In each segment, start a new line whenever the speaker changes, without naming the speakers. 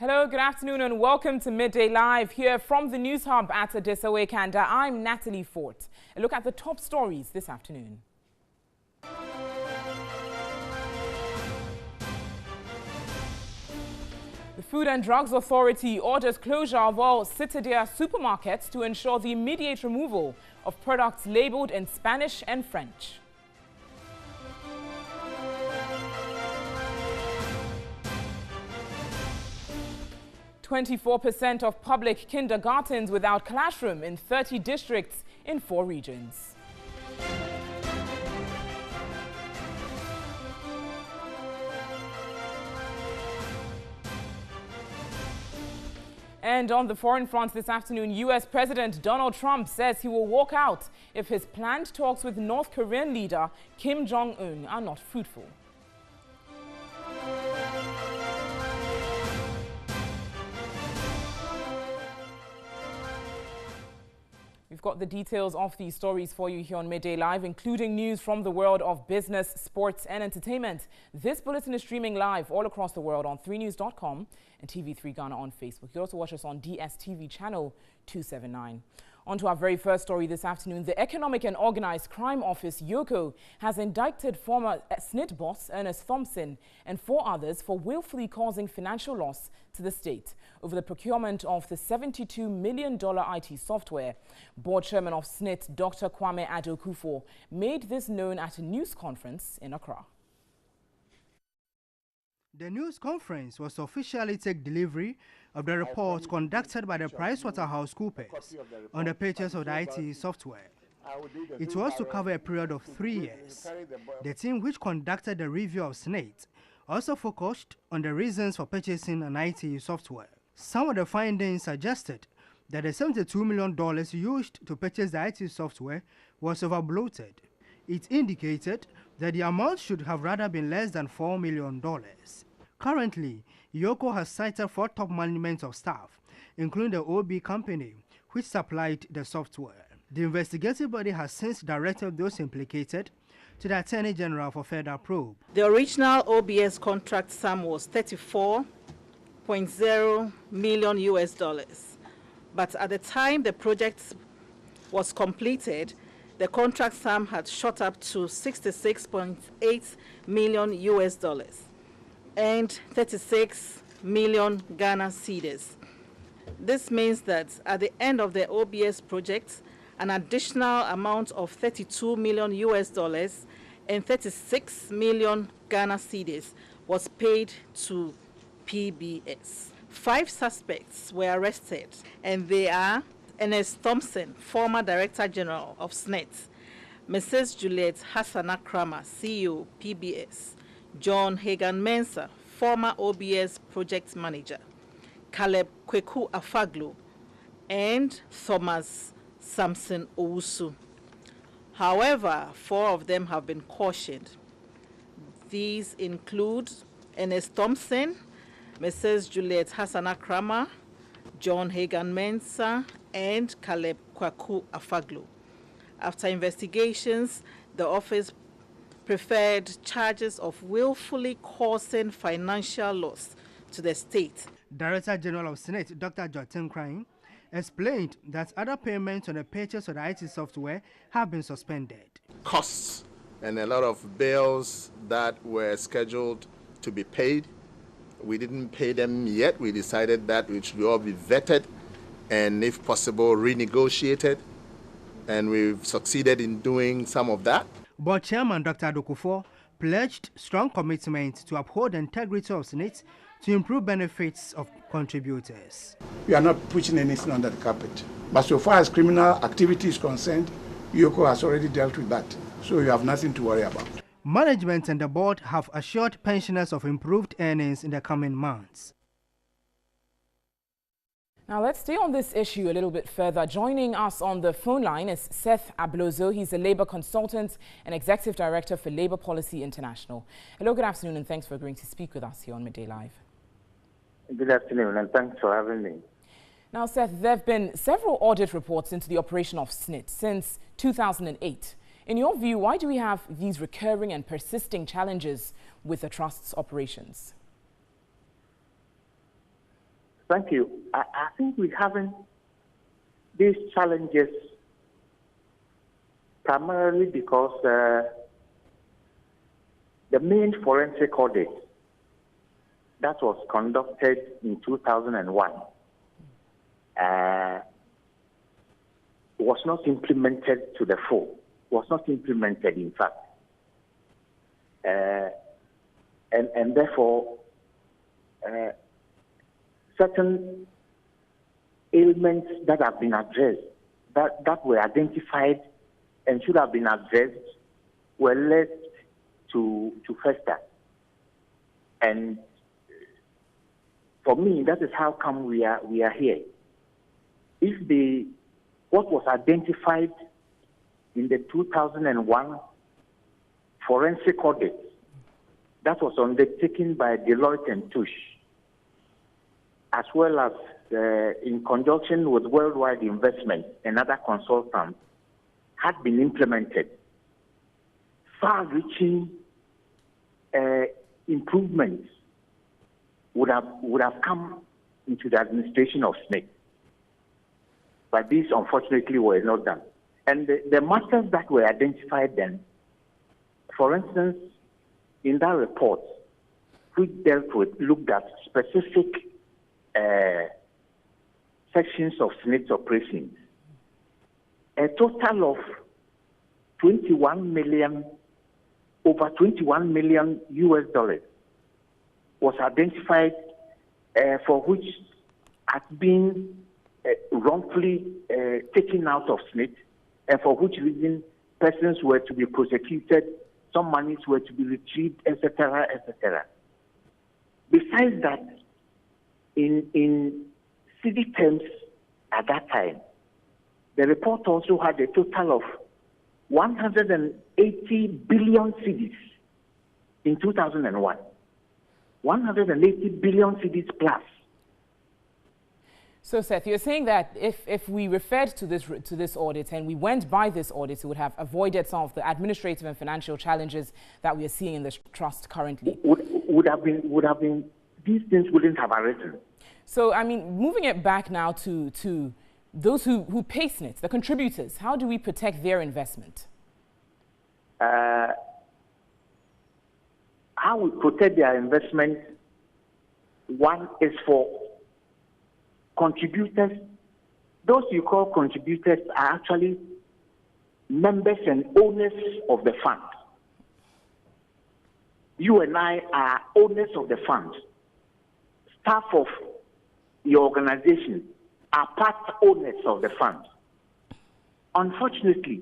Hello, good afternoon and welcome to Midday Live here from the News Hub at Adisawe Kanda. I'm Natalie Fort. A look at the top stories this afternoon. The Food and Drugs Authority orders closure of all Citadel supermarkets to ensure the immediate removal of products labeled in Spanish and French. %24 of public kindergartens without classroom in 30 districts in 4 regions. And on the foreign front this afternoon, U.S. President Donald Trump says he will walk out if his planned talks with North Korean leader Kim Jong-un are not fruitful. We've got the details of these stories for you here on Midday Live, including news from the world of business, sports and entertainment. This bulletin is streaming live all across the world on 3news.com and TV3 Ghana on Facebook. You can also watch us on DSTV channel 279. On to our very first story this afternoon. The Economic and Organized Crime Office, YOCO, has indicted former SSNIT boss Ernest Thompson and 4 others for willfully causing financial loss to the state over the procurement of the $72 million IT software. Board Chairman of SSNIT, Dr. Kwame Addo-Kufuor, made this known at a news conference in Accra.
The news conference was to officially take delivery of the report conducted by the PricewaterhouseCoopers on the purchase of the IT software. It was to cover a period of 3 years. The team which conducted the review of SSNIT also focused on the reasons for purchasing an IT software. Some of the findings suggested that the $72 million used to purchase the IT software was overbloated. It indicated that the amount should have rather been less than $4 million. Currently, YOCO has cited 4 top management of staff, including the OB company, which supplied the software. The investigative body has since directed those implicated to the Attorney General for further probe.
The original OBS contract sum was $34.0 million, but at the time the project was completed, the contract sum had shot up to $66.8 million and 36 million Ghana cedis. This means that at the end of the OBS project, an additional amount of $32 million and 36 million Ghana cedis was paid to PBS. 5 suspects were arrested, and they are Ernest Thompson, former Director General of SSNIT, Mrs. Juliet Hassana-Kramer, CEO, PBS, John Hagan-Mensah, former OBS Project Manager, Caleb Kweku Afaglu, and Thomas Samson Owusu. However, 4 of them have been cautioned. These include Ernest Thompson, Mrs. Juliet Hassana-Kramer, John Hagan-Mensah, and Caleb Kweku Afaglu. After investigations, the office preferred charges of willfully causing financial loss to the state.
Director General of SSNIT, Dr. Jotin Crane, explained that other payments on the purchase of the IT software have been suspended.
Costs and a lot of bills that were scheduled to be paid, we didn't pay them yet. We decided that it should all be vetted and, if possible, renegotiated, and we've succeeded in doing some of that.
Board Chairman Dr. Addo-Kufuor pledged strong commitment to uphold the integrity of SSNIT to improve benefits of contributors.
We are not pushing anything under the carpet, but so far as criminal activity is concerned, YOCO has already dealt with that, so you have nothing to worry about.
Management and the board have assured pensioners of improved earnings in the coming months.
Now let's stay on this issue a little bit further. Joining us on the phone line is Seth Abruzzo. He's a labor consultant and executive director for Labor Policy International. Hello, good afternoon, and thanks for agreeing to speak with us here on Midday Live.
Good afternoon, and thanks for having me.
Now, Seth, there have been several audit reports into the operation of SSNIT since 2008. In your view, why do we have these recurring and persisting challenges with the Trust's operations?
Thank you. I think we're having these challenges primarily because the main forensic audit that was conducted in 2001 was not implemented to the full, was not implemented, in fact. And therefore, certain ailments that have been addressed, that were identified and should have been addressed, were left to fester. And for me, that is how come we are here. If what was identified in the 2001 forensic audit that was undertaken by Deloitte and Touche, as well as in conjunction with Worldwide Investment and other consultants, had been implemented, far-reaching improvements would have come into the administration of SSNIT. But these, unfortunately, were not done. And the matters that were identified then, for instance, in that report, which looked at specific sections of SSNIT operations, a total of over 21 million US dollars was identified for which had been wrongfully taken out of SSNIT, and for which reason persons were to be prosecuted, some monies were to be retrieved, etc., etc. Besides that, in city terms at that time, the report also had a total of 180 billion cedis in 2001. 180 billion cedis plus.
So, Seth, you're saying that if we referred to this audit and we went by this audit, it would have avoided some of the administrative and financial challenges that we are seeing in the trust currently.
Would have been these things wouldn't have arisen.
So, I mean, moving it back now to those who pay SSNIT, the contributors, how do we protect their investment?
How we protect their investment, one is for contributors. Those you call contributors are actually members and owners of the fund. You and I are owners of the fund. Staff of the organization are part owners of the fund. Unfortunately,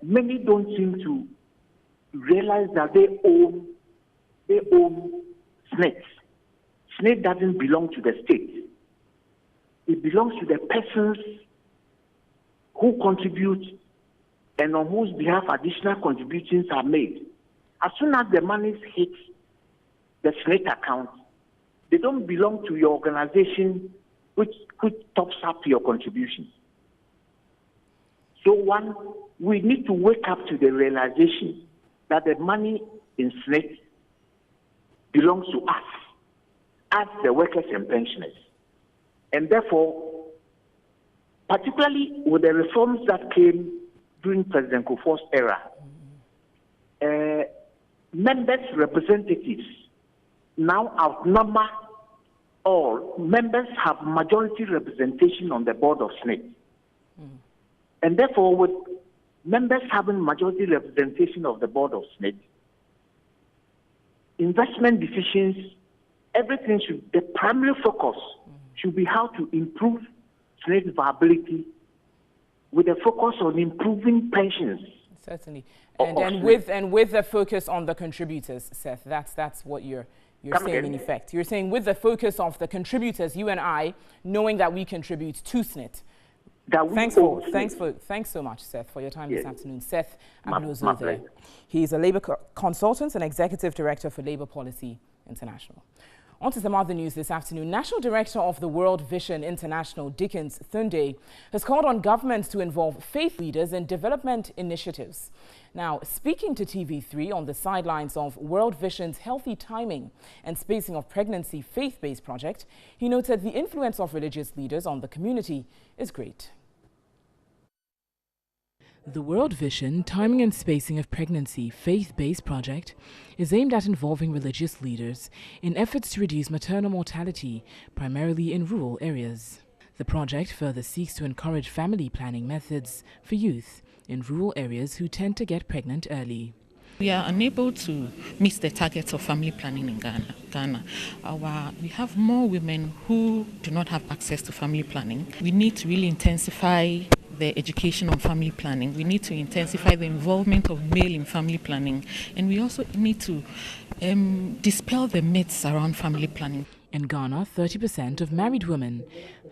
many don't seem to realize that they own SSNIT. SSNIT doesn't belong to the state. It belongs to the persons who contribute and on whose behalf additional contributions are made. As soon as the monies hit the SSNIT account, they don't belong to your organization which tops up your contributions. So one, we need to wake up to the realization that the money in SSNIT belongs to us, as the workers and pensioners. And therefore, particularly with the reforms that came during President Kufuor's era, members' representatives now outnumber all. Members have majority representation on the board of SSNIT. And therefore, with members having majority representation of the board of SSNIT, investment decisions, everything the primary focus should be how to improve SSNIT viability with a focus on improving pensions.
Certainly. And with the focus on the contributors, Seth, that's what you're saying in effect. You're saying with the focus of the contributors, you and I, knowing that we contribute to SSNIT. Thanks so much, Seth, for your time this afternoon. Seth Abruzzo there. He's a labor consultant and executive director for Labor Policy International. On to some other news this afternoon. National Director of the World Vision International, Dickens Thunde, has called on governments to involve faith leaders in development initiatives. Now, speaking to TV3 on the sidelines of World Vision's Healthy Timing and Spacing of Pregnancy faith-based project, he noted the influence of religious leaders on the community is great. The World Vision Timing and Spacing of Pregnancy faith-based project is aimed at involving religious leaders in efforts to reduce maternal mortality, primarily in rural areas. The project further seeks to encourage family planning methods for youth in rural areas who tend to get pregnant early.
We are unable to meet the targets of family planning in Ghana. We have more women who do not have access to family planning. We need to really intensify the education on family planning. We need to intensify the involvement of male in family planning. And we also need to dispel the myths around family planning.
In Ghana, 30% of married women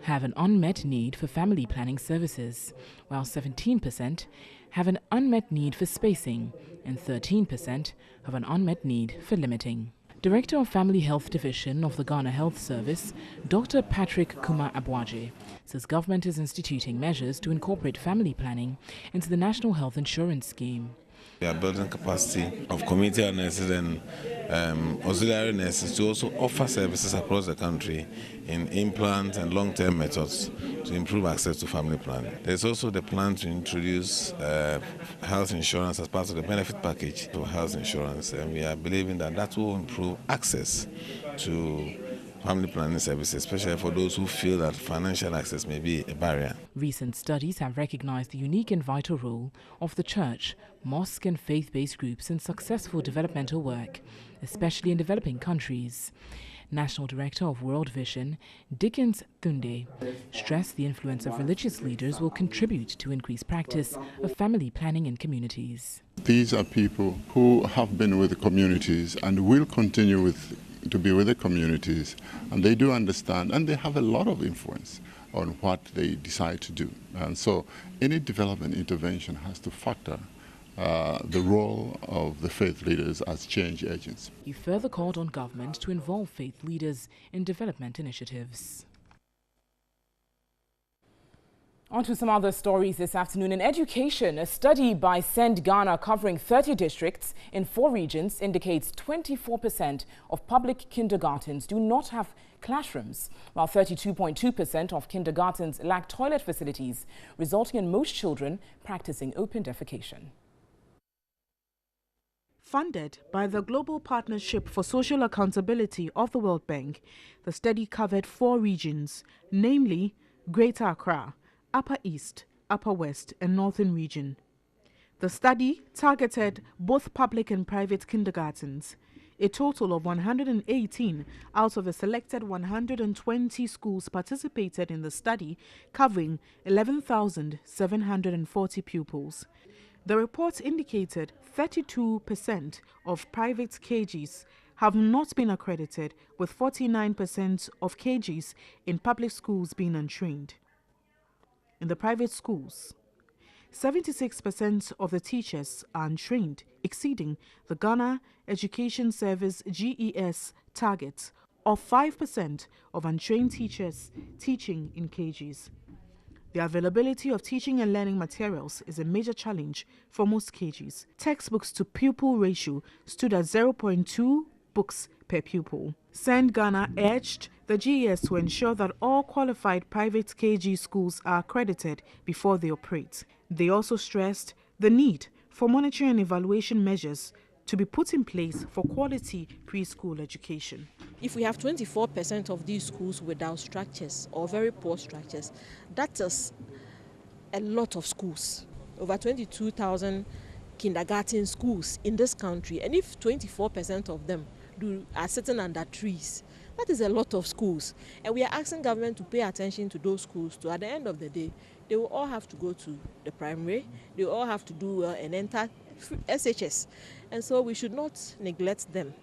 have an unmet need for family planning services, while 17% have an unmet need for spacing and 13% have an unmet need for limiting. Director of Family Health Division of the Ghana Health Service, Dr. Patrick Kuma Abwaje, says government is instituting measures to incorporate family planning into the National Health Insurance Scheme.
We are building capacity of community nurses and auxiliary nurses to also offer services across the country in implant and long-term methods to improve access to family planning. There's also the plan to introduce health insurance as part of the benefit package for health insurance, and we are believing that that will improve access to family planning services, especially for those who feel that financial access may be a barrier.
Recent studies have recognized the unique and vital role of the church, mosque and faith-based groups in successful developmental work, especially in developing countries. National Director of World Vision, Dickens Thunde, stressed the influence of religious leaders will contribute to increased practice of family planning in communities.
These are people who have been with the communities and will continue to be with the communities, and they do understand and they have a lot of influence on what they decide to do. And so any development intervention has to factor the role of the faith leaders as change agents.
He further called on government to involve faith leaders in development initiatives. On to some other stories this afternoon. In education, a study by Send Ghana covering 30 districts in 4 regions indicates 24% of public kindergartens do not have classrooms, while 32.2% of kindergartens lack toilet facilities, resulting in most children practicing open defecation.
Funded by the Global Partnership for Social Accountability of the World Bank, the study covered 4 regions, namely Greater Accra, Upper East, Upper West and Northern Region. The study targeted both public and private kindergartens. A total of 118 out of the selected 120 schools participated in the study, covering 11,740 pupils. The report indicated 32% of private KGs have not been accredited, with 49% of KGs in public schools being untrained. In the private schools, 76% of the teachers are untrained, exceeding the Ghana Education Service GES target of 5% of untrained teachers teaching in KGs. The availability of teaching and learning materials is a major challenge for most KGs. Textbooks to pupil ratio stood at 0.2 books per pupil. Send Ghana urged the GES to ensure that all qualified private KG schools are accredited before they operate. They also stressed the need for monitoring and evaluation measures to be put in place for quality preschool education.
If we have 24% of these schools without structures or very poor structures, that is a lot of schools. Over 22,000 kindergarten schools in this country, and if 24% of them are sitting under trees, that is a lot of schools. And we are asking government to pay attention to those schools too. At the end of the day, they will all have to go to the primary, they will all have to do and enter SHS, and so we should not neglect them.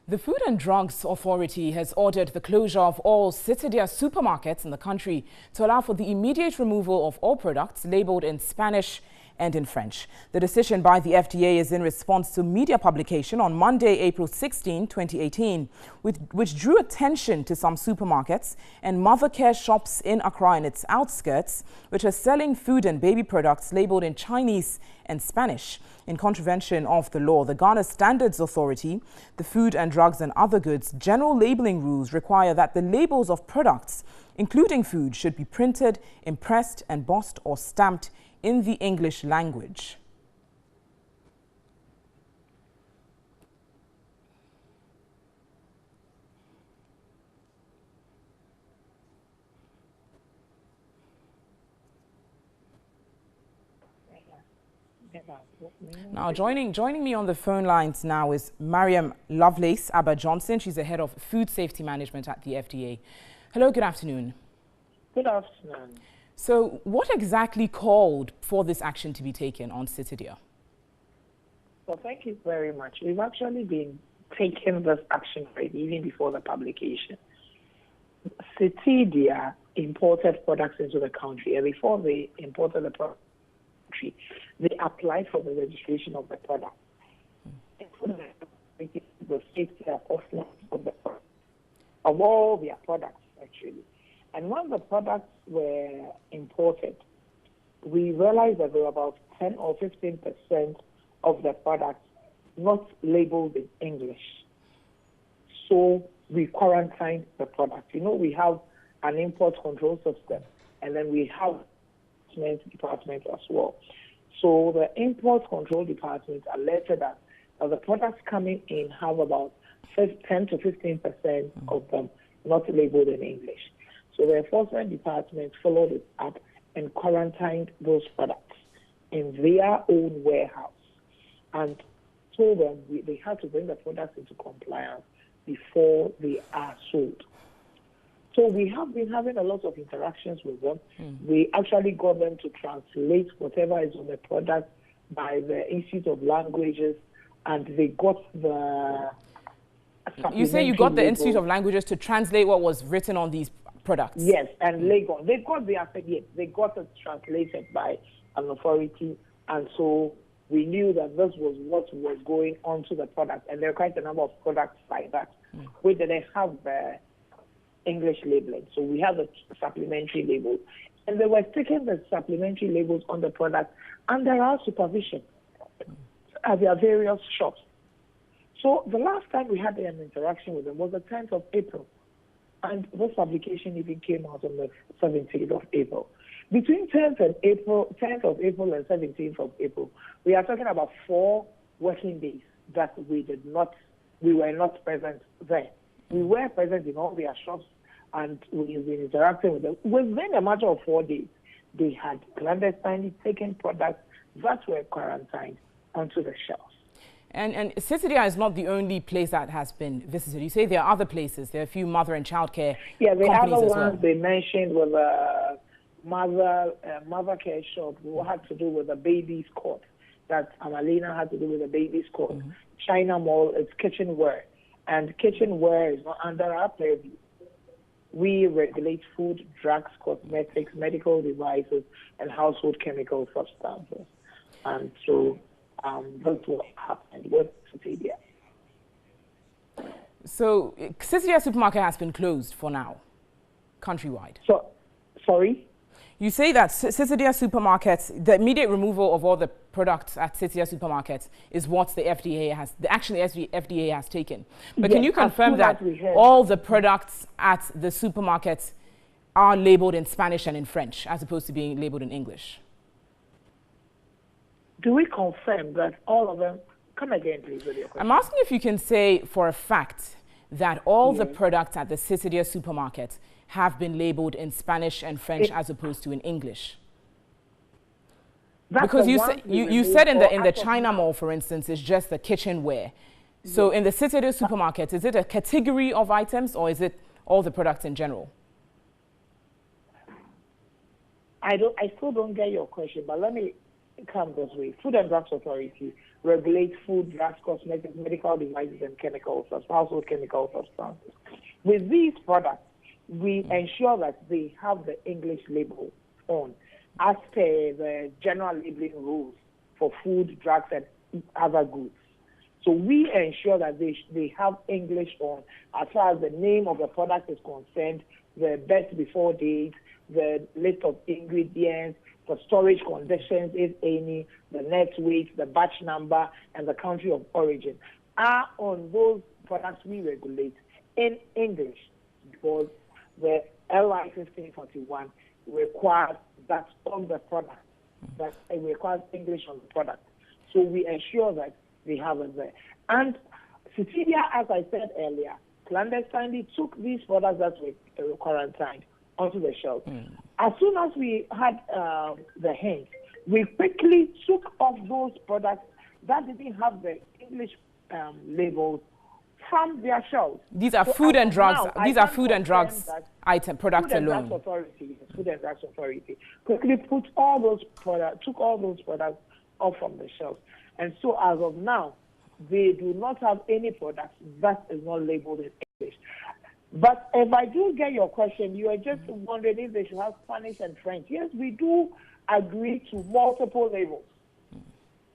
The Food and Drugs Authority has ordered the closure of all Citidia supermarkets in the country to allow for the immediate removal of all products labeled in Spanish and in French. The decision by the FDA is in response to media publication on Monday, April 16, 2018, which drew attention to some supermarkets and mother care shops in Accra and its outskirts, which are selling food and baby products labeled in Chinese and Spanish. In contravention of the law, the Ghana Standards Authority, the Food and Drugs and Other Goods General Labeling Rules require that the labels of products, including food, should be printed, impressed, embossed or stamped in the English language. Now, joining me on the phone lines now is Mariam Lovelace Abba Johnson. She's the head of food safety management at the FDA. Hello, good afternoon.
Good afternoon.
So, what exactly called for this action to be taken on Citidia?
Well, thank you very much. We've actually been taking this action already, even before the publication. Citidia imported products into the country, and before they imported the product, they applied for the registration of the product. The safety of all their products, actually. And when the products were imported, we realized that there were about 10 or 15% of the products not labeled in English. So we quarantined the product. You know, we have an import control system, and then we have department as well. So the import control department alerted us that the products coming in have about 10 to 15% of them not labeled in English. So the enforcement department followed it up and quarantined those products in their own warehouse and told them they had to bring the products into compliance before they are sold. So we have been having a lot of interactions with them. We actually got them to translate whatever is on the product by the Institute of Languages, and they got the...
You say you got the Institute of Languages to translate what was written on these products?
Yes, and they got they got it translated by an authority, and so we knew that this was what was going onto the product, and there are quite a number of products like that, where they have English labeling. So we have the supplementary labels. And they were taking the supplementary labels on the product under our supervision at their various shops. So the last time we had an interaction with them was the 10th of April. And this publication even came out on the 17th of April. Between 10th of April and 17th of April, we are talking about 4 working days that we were not present there. We were present in all their shops, and we've been interacting with them. Within a matter of 4 days, they had clandestinely taken products that were quarantined onto the shelves.
And Citidia is not the only place that has been visited. You say there are other places. There are a few mother and child care companies as well.
Yeah, the other ones they mentioned was a mother care shop who had to do with the baby's cot. That Amalina had to do with the baby's cot. China Mall, it's kitchenware. And kitchenware is not under our purview. We regulate food, drugs, cosmetics, medical devices, and household chemical substances. And so that's what happened with Citidia.
So Citidia supermarket has been closed for now, countrywide.
So, sorry?
You say that Citidia supermarkets, the immediate removal of all the products at Citidia supermarkets is what the FDA has, FDA has taken. But yes, can you confirm that all the products at the supermarkets are labeled in Spanish and in French, as opposed to being labeled in English?
Do we confirm that all of them? Come again, please, with your question.
I'm asking if you can say for a fact that all the products at the Citidia supermarket have been labeled in Spanish and French as opposed to in English. Because you said in the China Mall, for instance, it's just the kitchenware. So in the Citidia supermarket, is it a category of items or is it all the products in general?
I still don't get your question, but let me come this way. Food and Drugs Authority regulates food, drugs, cosmetics, medical devices, and chemicals, household chemical substances. With these products, we ensure that they have the English label on. as per the general labeling rules for food, drugs, and other goods. So we ensure that they have English on as far as the name of the product is concerned, the best before date, the list of ingredients, the storage conditions, if any, the net weight, the batch number, and the country of origin are on those products we regulate in English, because the LI 1541 requires that on the product, that it requires English on the product. So we ensure that they have it there. And Cecilia, as I said earlier, clandestinely took these products that were quarantined onto the shelf. As soon as we had the hint, we quickly took off those products that didn't have the English labels from their shelves.
These are food and drugs. These are food and drugs item products alone.
Food and Drugs Authority quickly put all those products, took all those products off from the shelves. And so as of now, they do not have any products that is not labeled in English. But if I do get your question, you are just wondering if they should have Spanish and French. Yes, we do agree to multiple labels.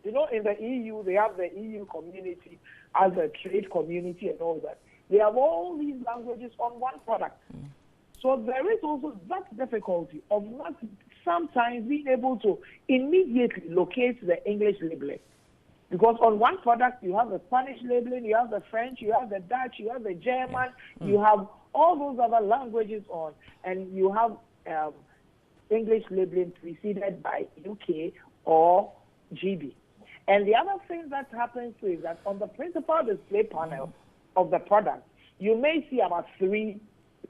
You know, in the EU, they have the EU community as a trade community and all that. They have all these languages on one product. So there is also that difficulty of not sometimes being able to immediately locate the English labeling. Because on one product, you have the Spanish labeling, you have the French, you have the Dutch, you have the German, you have all those other languages on, and you have English labeling preceded by UK or GB. And the other thing that happens too is that on the principal display panel of the product, you may see about 3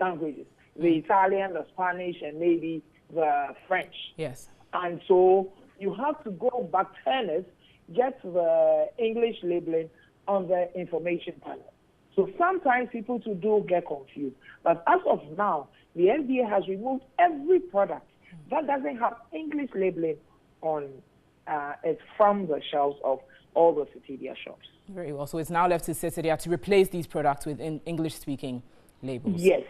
languages, the Italian, the Spanish, and maybe the French.
Yes.
And so you have to go back, get the English labeling on the information panel. So sometimes people too do get confused. But as of now, the FDA has removed every product that doesn't have English labeling on it from the shelves of all the Citidia shops.
Very well. So it's now left to Citidia to replace these products with English-speaking labels.
Yes.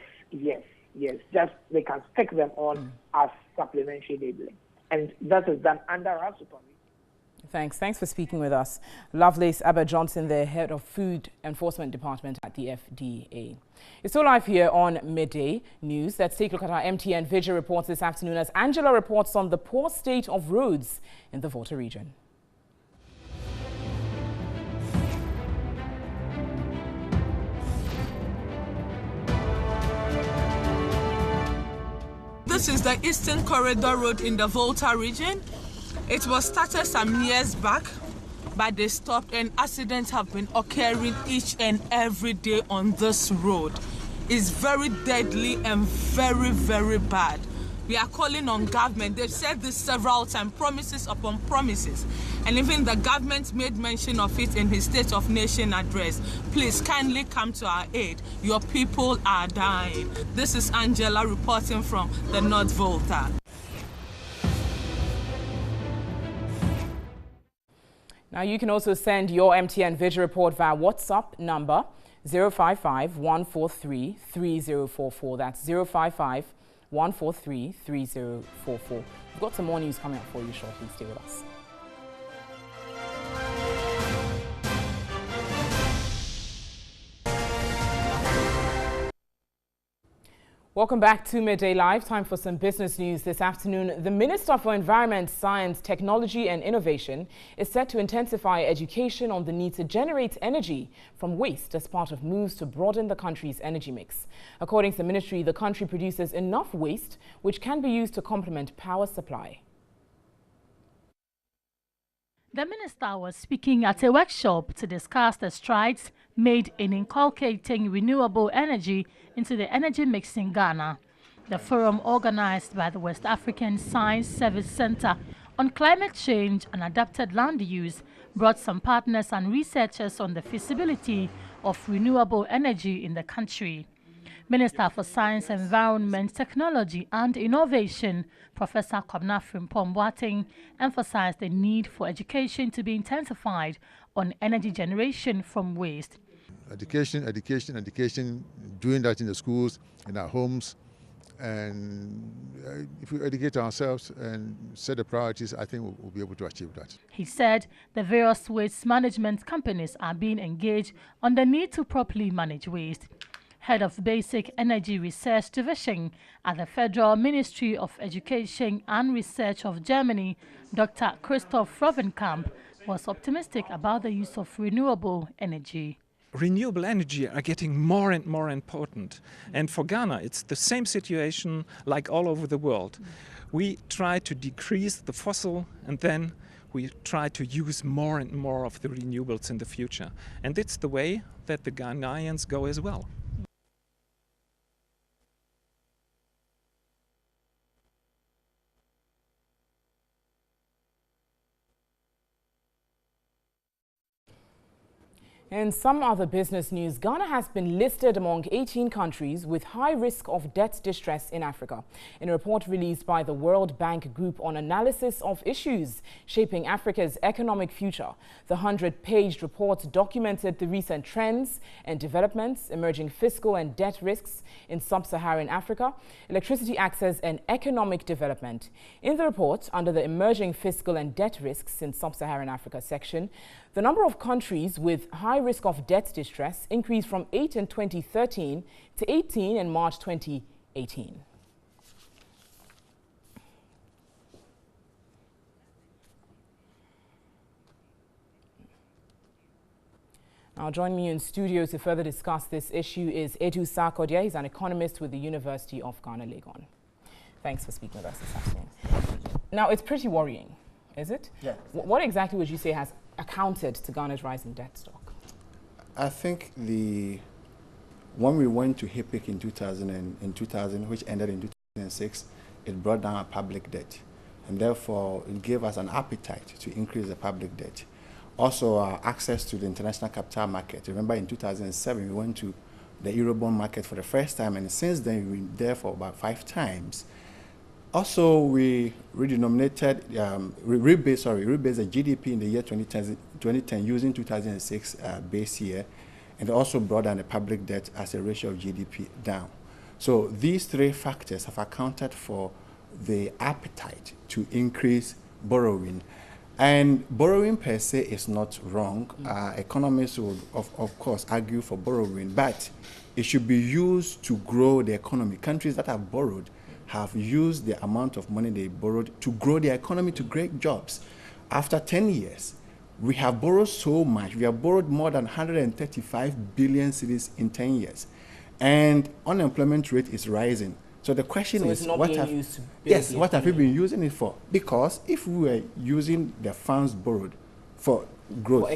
Just they can stick them on as supplementary labeling. And that is done under our supervision.
Thanks for speaking with us. Lovelace Aber-Johnson, the head of Food Enforcement Department at the FDA. It's still live here on Midday News. Let's take a look at our MTN Vigil reports this afternoon as Angela reports on the poor state of roads in the Volta region.
This is the Eastern Corridor Road in the Volta region. It was started some years back, but they stopped, and accidents have been occurring each and every day on this road. It's very deadly and very, very bad. We are calling on government. They've said this several times, promises upon promises. And even the government made mention of it in his State of Nation address. Please kindly come to our aid. Your people are dying. This is Angela reporting from the North Volta.
Now, you can also send your MTN Vigil report via WhatsApp number 055-143-3044. That's 055-143-3044. We've got some more news coming up for you shortly. Stay with us. Welcome back to Midday Live. Time for some business news this afternoon. The Minister for Environment, Science, Technology and Innovation is set to intensify education on the need to generate energy from waste as part of moves to broaden the country's energy mix. According to the ministry, the country produces enough waste which can be used to complement power supply.
The minister was speaking at a workshop to discuss the strides made in inculcating renewable energy into the energy mix in Ghana. The forum, organized by the West African Science Service Center on Climate Change and Adapted Land Use, brought some partners and researchers on the feasibility of renewable energy in the country. Minister for Science, Environment, Technology and Innovation, Professor Kwabena Frimpong Boateng, emphasized the need for education to be intensified on energy generation from waste.
Education, doing that in the schools, in our homes, And if we educate ourselves and set the priorities, I think we'll be able to achieve that.
He said the various waste management companies are being engaged on the need to properly manage waste. Head of Basic Energy Research Division at the Federal Ministry of Education and Research of Germany, Dr. Christoph Rovenkamp, was optimistic about the use of renewable energy.
Renewable energy are getting more and more important. And for Ghana, it's the same situation like all over the world. We try to decrease the fossil, and then we try to use more and more of the renewables in the future. And it's the way that the Ghanaians go as well.
In some other business news, Ghana has been listed among 18 countries with high risk of debt distress in Africa. In a report released by the World Bank Group on analysis of issues shaping Africa's economic future, the 100-page report documented the recent trends and developments, emerging fiscal and debt risks in sub-Saharan Africa, electricity access and economic development. In the report, under the emerging fiscal and debt risks in sub-Saharan Africa section, the number of countries with high risk of debt distress increased from 8 in 2013 to 18 in March 2018. Now, joining me in studio to further discuss this issue is Sarkodie. He's an economist with the University of Ghana, Legon. Thanks for speaking with us this afternoon. Now, it's pretty worrying, is it?
Yeah.
What exactly would you say has accounted to Ghana's rising debt stock?
I think when we went to HIPIC in 2000, which ended in 2006, it brought down our public debt, and therefore it gave us an appetite to increase the public debt. Also, our access to the international capital market. Remember, in 2007, we went to the Eurobond market for the first time, and since then we've been there for about 5 times. Also, we redenominated, rebased the GDP in the year 2010 using 2006 base year, and also brought down the public debt as a ratio of GDP down. So these 3 factors have accounted for the appetite to increase borrowing. And borrowing per se is not wrong. Economists will, of course, argue for borrowing, but it should be used to grow the economy. Countries that have borrowed have used the amount of money they borrowed to grow their economy, to create jobs. After 10 years, we have borrowed so much. We have borrowed more than 135 billion cedis in 10 years. And unemployment rate is rising. So the question is, what have we been using it for? Because if we were using the funds borrowed for growth,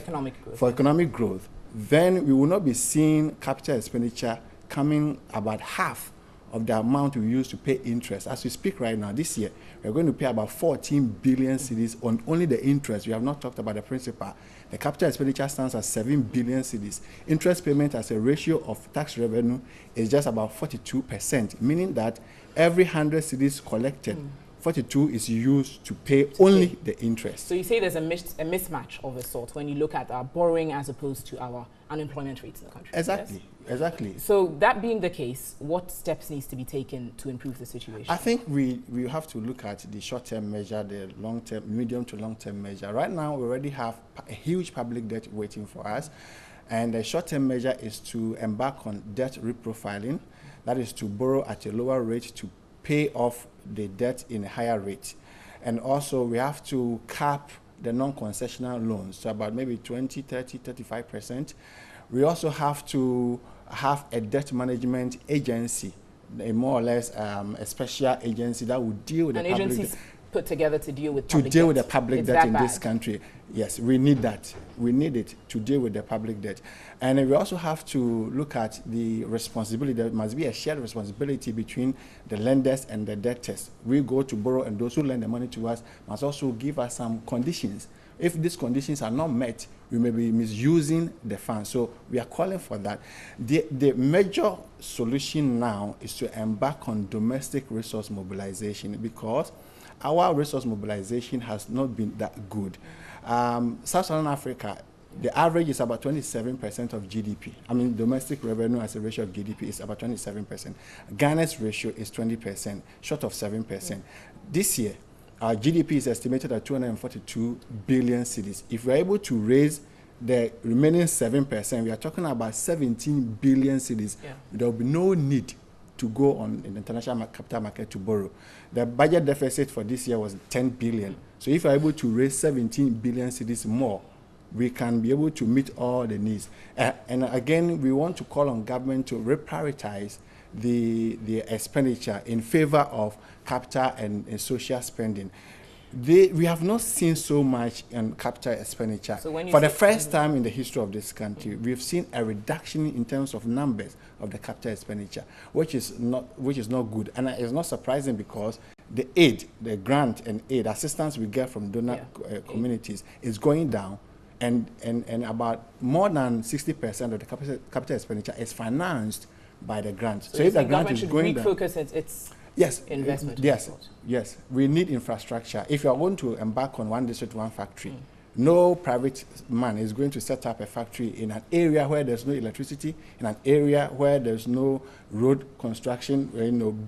for economic growth, then we will not be seeing capital expenditure coming about half of the amount we use to pay interest. As we speak right now, this year, we're going to pay about 14 billion cedis on only the interest. We have not talked about the principal. The capital expenditure stands at 7 billion cedis. Interest payment as a ratio of tax revenue is just about 42%, meaning that every 100 cedis collected, 42 is used to pay only the interest.
So you say there's a mismatch of a sort when you look at our borrowing as opposed to our unemployment rates in the country.
Exactly. Yes? Exactly.
So that being the case, what steps needs to be taken to improve the situation?
I think we have to look at the short-term measure, the long-term, medium to long-term measure. Right now, we already have a huge public debt waiting for us. And the short-term measure is to embark on debt reprofiling. That is to borrow at a lower rate to pay off the debt in a higher rate. And also, we have to cap the non-concessional loans to about maybe 20, 30, 35%. We also have to have a debt management agency, a more or less a special agency that will deal with the public debt. An agency
put together to deal with public debt.
To deal with the public debt in this country. Yes, we need that. We need it to deal with the public debt. And we also have to look at the responsibility. There must be a shared responsibility between the lenders and the debtors. We go to borrow, and those who lend the money to us must also give us some conditions. If these conditions are not met, we may be misusing the funds. So we are calling for that. The major solution now is to embark on domestic resource mobilization, because our resource mobilization has not been that good. Sub-Saharan Africa The average is about 27% of GDP. I mean, domestic revenue as a ratio of GDP is about 27%. Ghana's ratio is 20%, short of 7%. This year, our GDP is estimated at 242 billion cedis. If we're able to raise the remaining 7%, we are talking about 17 billion cedis. There will be no need to go on in the international capital market to borrow. The budget deficit for this year was 10 billion. So if we're able to raise 17 billion cedis more, we can be able to meet all the needs. And again, we want to call on government to reprioritize the expenditure in favor of capital and social spending. We have not seen so much in capital expenditure. So for the first time in the history of this country, we've seen a reduction in terms of numbers of the capital expenditure, which is not good. And it's not surprising because the aid, the grant and aid assistance we get from donor communities is going down. And about more than 60% of the capital expenditure is financed by the grant.
So if the grant is going down, refocus its investment.
Yes. We need infrastructure. If you are going to embark on one district, one factory, no private man is going to set up a factory in an area where there's no electricity, in an area where there's no road construction,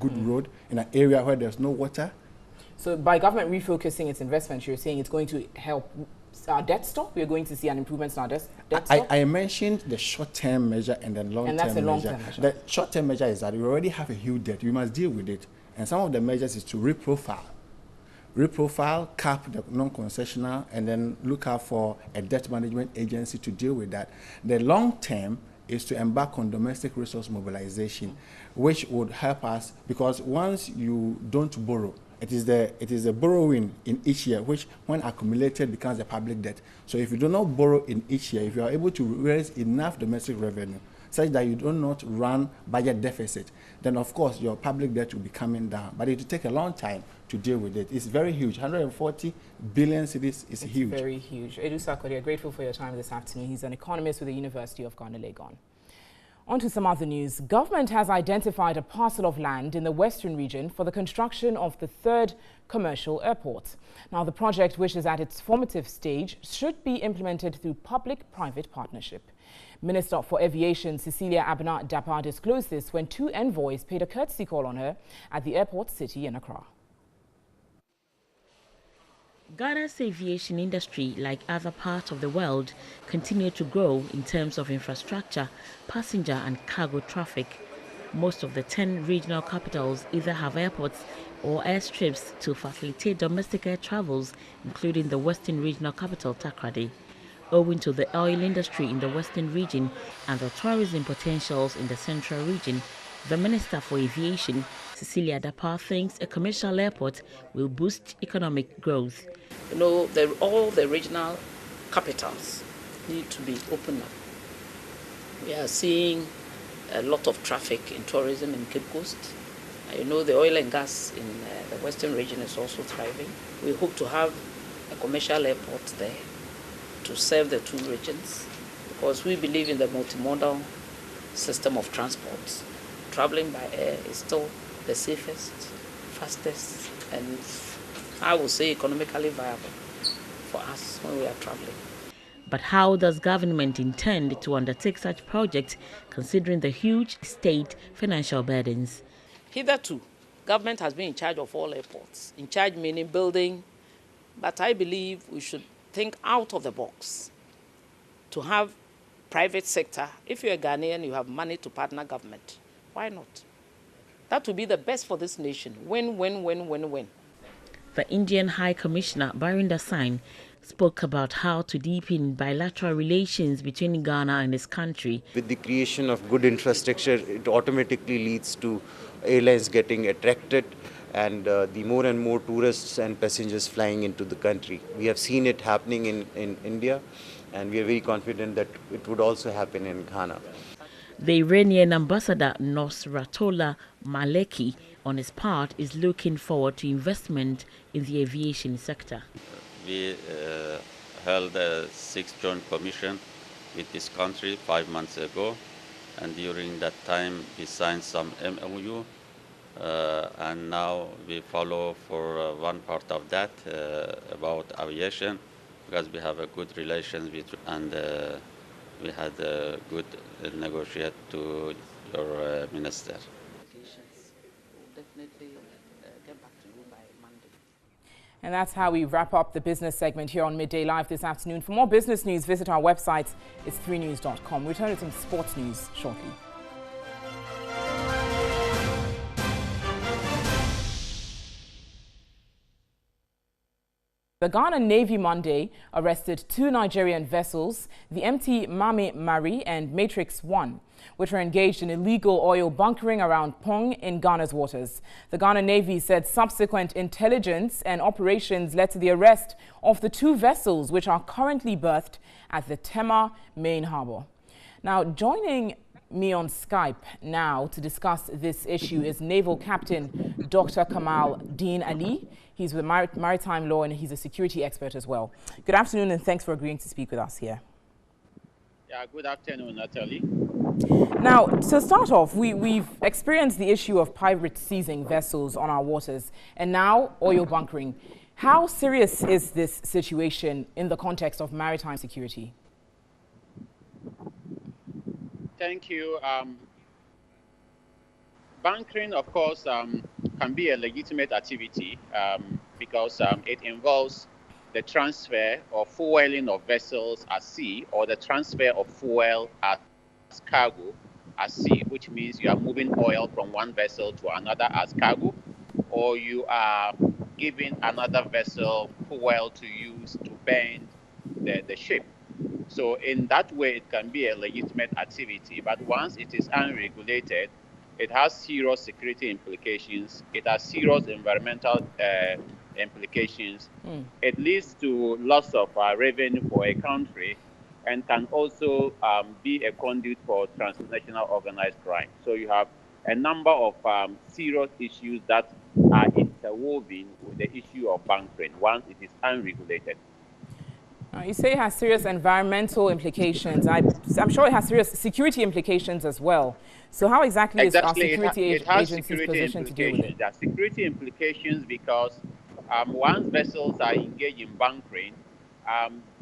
good road, in an area where there's no water.
So by government refocusing its investment, you're saying it's going to help our debt stock? We're going to see an improvement in our debt stock?
I mentioned the short-term measure and the long-term measure.
Long-term measure.
The short-term measure is that we already have a huge debt. We must deal with it. And some of the measures is to reprofile, cap the non-concessional, and then look out for a debt management agency to deal with that. The long-term is to embark on domestic resource mobilization, which would help us, because once you don't borrow, it is the borrowing in each year, which when accumulated becomes a public debt. So if you do not borrow in each year, if you are able to raise enough domestic revenue such that you do not run budget deficit, then of course your public debt will be coming down. But it will take a long time to deal with it. It's very huge. 140 billion cedis is huge.
It's very huge. Edu Sarkodie, grateful for your time this afternoon. He's an economist with the University of Ghana, Legon. On to some other news. Government has identified a parcel of land in the western region for the construction of the third commercial airport. Now, the project, which is at its formative stage, should be implemented through public-private partnership. Minister for Aviation Cecilia Abena-Dapaah disclosed this when two envoys paid a courtesy call on her at the airport city in Accra.
Ghana's aviation industry, like other parts of the world, continue to grow in terms of infrastructure, passenger and cargo traffic. Most of the 10 regional capitals either have airports or airstrips to facilitate domestic air travels, including the western regional capital, Sarkodie. Owing to the oil industry in the western region and the tourism potentials in the central region, the Minister for Aviation, Cecilia Dapaah, thinks a commercial airport will boost economic growth.
You know, all the regional capitals need to be opened up. We are seeing a lot of traffic in tourism in Cape Coast. You know, the oil and gas in the western region is also thriving. We hope to have a commercial airport there to serve the two regions, because we believe in the multimodal system of transport. Traveling by air is still the safest, fastest, and I would say economically viable for us when we are traveling.
But how does government intend to undertake such projects, considering the huge state financial burdens?
Hitherto, government has been in charge of all airports. In charge meaning building, but I believe we should think out of the box to have private sector. If you're a Ghanaian, you have money to partner government. Why not? That would be the best for this nation. Win, win, win, win, win.
The Indian High Commissioner, Barinder Singh, spoke about how to deepen bilateral relations between Ghana and his country.
With the creation of good infrastructure, it automatically leads to airlines getting attracted and the more and more tourists and passengers flying into the country. We have seen it happening in India, and we are very confident that it would also happen in Ghana.
The Iranian ambassador Nosratola Maleki, on his part, is looking forward to investment in the aviation sector.
We held a 6th Joint Commission with this country 5 months ago, and during that time we signed some MOU, and now we follow for one part of that about aviation, because we have a good relations with, and we had a good negotiate to your minister.
And that's how we wrap up the business segment here on Midday Live this afternoon. For more business news, visit our website. It's 3news.com. We'll return with some sports news shortly. The Ghana Navy Monday arrested 2 Nigerian vessels, the MT Mame Mari and Matrix 1, which were engaged in illegal oil bunkering around Pong in Ghana's waters. The Ghana Navy said subsequent intelligence and operations led to the arrest of the 2 vessels, which are currently berthed at the Tema main harbor. Now, joining me on Skype now to discuss this issue is Naval Captain Dr. Kamal Dean Ali. He's with maritime law and he's a security expert as well. Good afternoon and thanks for agreeing to speak with us here.
Yeah, good afternoon, Natalie.
Now, to start off, we've experienced the issue of pirates seizing vessels on our waters and now oil bunkering. How serious is this situation in the context of maritime security?
Thank you. Bunkering, of course, can be a legitimate activity because it involves the transfer or fueling of vessels at sea or the transfer of fuel as cargo at sea, which means you are moving oil from one vessel to another as cargo, or you are giving another vessel fuel to use to burn the ship. So in that way, it can be a legitimate activity. But once it is unregulated, it has serious security implications. It has serious environmental implications. It leads to loss of revenue for a country and can also be a conduit for transnational organized crime. So you have a number of serious issues that are interwoven with the issue of bunkering once it is unregulated.
You say it has serious environmental implications. I'm sure it has serious security implications as well. So how exactly is our security agency's position to deal with it?
There are security implications because once vessels are engaged in bunkering,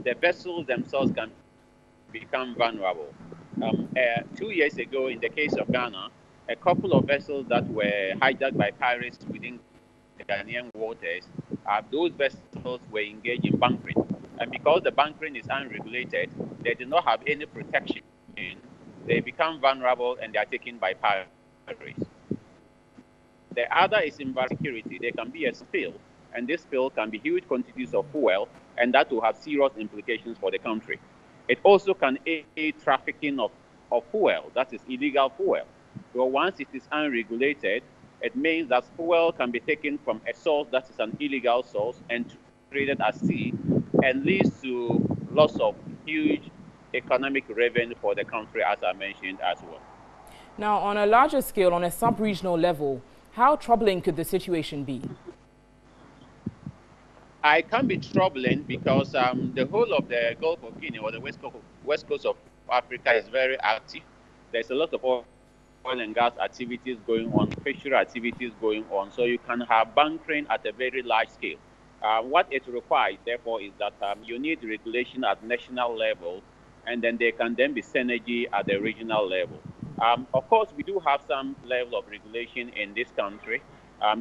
the vessels themselves can become vulnerable. 2 years ago, in the case of Ghana, a couple of vessels that were hijacked by pirates within the Ghanaian waters, those vessels were engaged in bunkering. And because the bunkering is unregulated, they do not have any protection. They become vulnerable and they are taken by pirates. The other is environmental security. There can be a spill, and this spill can be huge quantities of fuel, and that will have serious implications for the country. It also can aid trafficking of fuel, that is illegal fuel. So once it is unregulated, it means that fuel can be taken from a source that is an illegal source and traded at sea, and leads to loss of huge economic revenue for the country, as I mentioned as well.
Now, on a larger scale, on a sub-regional level, how troubling could the situation be?
It can be troubling because the whole of the Gulf of Guinea or the west coast of Africa is very active. There's a lot of oil and gas activities going on, fishery activities going on, so you can have bunkering at a very large scale. What it requires, therefore, is that you need regulation at national level, and then there can then be synergy at the regional level. Of course, we do have some level of regulation in this country.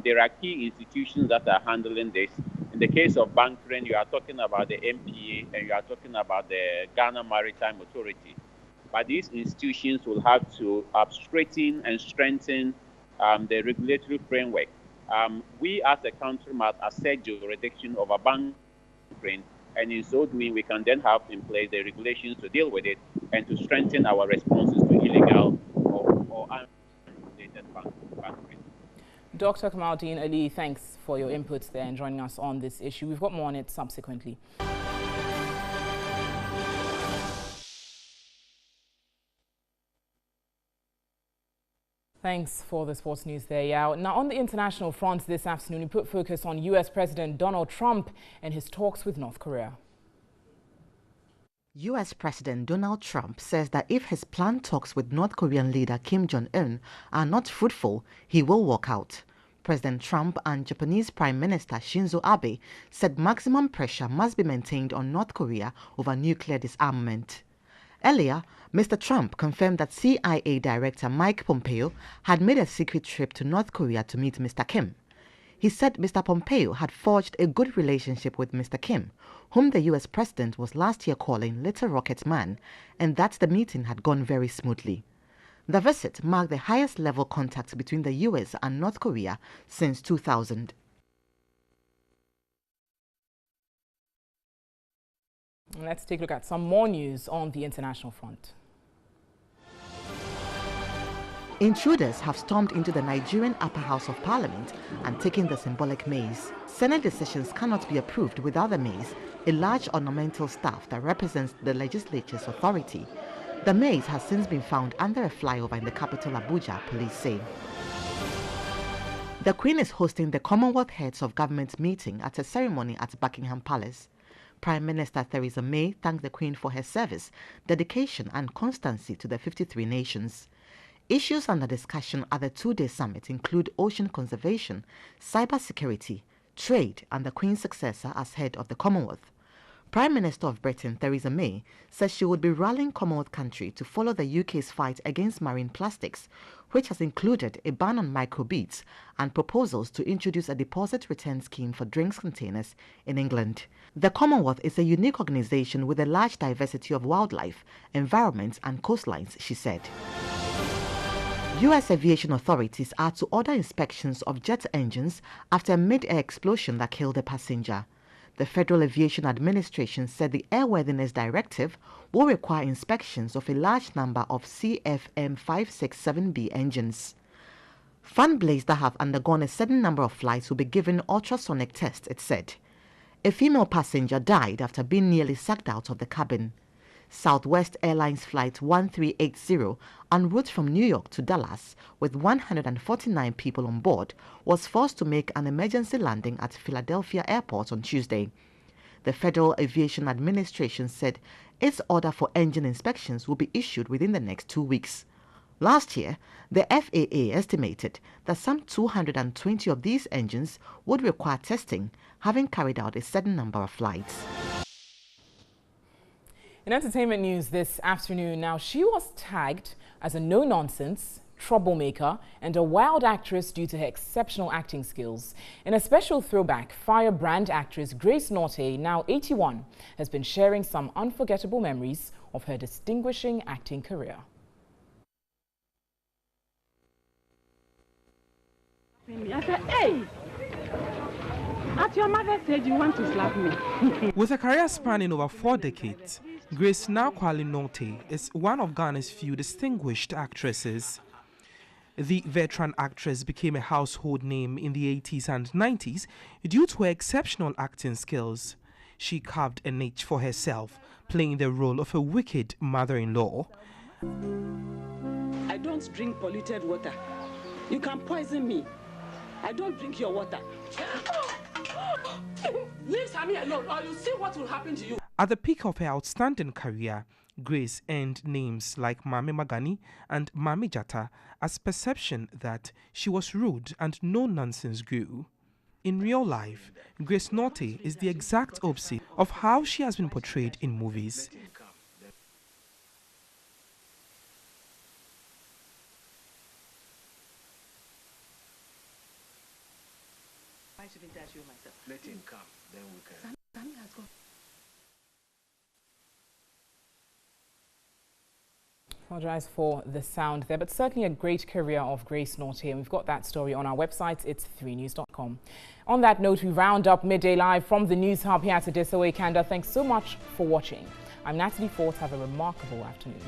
There are key institutions that are handling this. In the case of bunkering, you are talking about the MPA and you are talking about the Ghana Maritime Authority. But these institutions will have to straighten and strengthen the regulatory framework. We as a country must assert jurisdiction over bunkering, and in so doing, we can then have in place the regulations to deal with it and to strengthen our responses to illegal or unregulated bunkering.
Dr. Kamal Dean Ali, thanks for your inputs there and joining us on this issue. We've got more on it subsequently. Thanks for the sports news there, Yao. Now, on the international front this afternoon, we put focus on U.S. President Donald Trump and his talks with North Korea.
U.S. President Donald Trump says that if his planned talks with North Korean leader Kim Jong-un are not fruitful, he will walk out. President Trump and Japanese Prime Minister Shinzo Abe said maximum pressure must be maintained on North Korea over nuclear disarmament. Earlier, Mr. Trump confirmed that CIA Director Mike Pompeo had made a secret trip to North Korea to meet Mr. Kim. He said Mr. Pompeo had forged a good relationship with Mr. Kim, whom the U.S. president was last year calling Little Rocket Man, and that the meeting had gone very smoothly. The visit marked the highest level contact between the U.S. and North Korea since 2000.
Let's take a look at some more news on the international front.
Intruders have stormed into the Nigerian upper house of parliament and taken the symbolic maize. Senate decisions cannot be approved without the maize, a large ornamental staff that represents the legislature's authority. The maize has since been found under a flyover in the capital Abuja, police say. The Queen is hosting the Commonwealth Heads of Government meeting at a ceremony at Buckingham Palace. Prime Minister Theresa May thanked the Queen for her service, dedication and constancy to the 53 nations. Issues under discussion at the two-day summit include ocean conservation, cybersecurity, trade and the Queen's successor as head of the Commonwealth. Prime Minister of Britain Theresa May says she would be rallying Commonwealth countries to follow the UK's fight against marine plastics, which has included a ban on microbeads and proposals to introduce a deposit return scheme for drinks containers in England. The Commonwealth is a unique organisation with a large diversity of wildlife, environments and coastlines, she said. U.S. aviation authorities are to order inspections of jet engines after a mid-air explosion that killed a passenger. The Federal Aviation Administration said the Airworthiness Directive will require inspections of a large number of CFM567B engines. Fan blades that have undergone a certain number of flights will be given ultrasonic tests, it said. A female passenger died after being nearly sucked out of the cabin. Southwest Airlines Flight 1380, en route from New York to Dallas with 149 people on board, was forced to make an emergency landing at Philadelphia Airport on Tuesday. The Federal Aviation Administration said its order for engine inspections will be issued within the next 2 weeks. Last year, the FAA estimated that some 220 of these engines would require testing, having carried out a certain number of flights.
In entertainment news this afternoon, now she was tagged as a no-nonsense, troublemaker and a wild actress due to her exceptional acting skills. In a special throwback, firebrand actress Grace Norte, now 81, has been sharing some unforgettable memories of her distinguishing acting career.
I said, hey! At your mother said you want to slap me.
With a career spanning over 4 decades, Grace Nakwali Norte is one of Ghana's few distinguished actresses. The veteran actress became a household name in the 80s and 90s due to her exceptional acting skills. She carved a niche for herself, playing the role of a wicked mother-in-law.
I don't drink polluted water. You can poison me. I don't drink your water. Leave Sammy alone or you see what will happen to you.
At the peak of her outstanding career, Grace earned names like Mame Magani and Mame Jata as perception that she was rude and no-nonsense grew. In real life, Grace Norte is the exact opposite of how she has been portrayed in movies.
Why shouldn't I show myself?
Let him come, then we can.
Sammy has gone.
Apologize for the sound there, but certainly a great career of Grace Norte, and we've got that story on our website. It's 3news.com. On that note, we round up Midday Live from the News Hub here at Adiso Kanda. Thanks so much for watching. I'm Natalie Fort. Have a remarkable afternoon.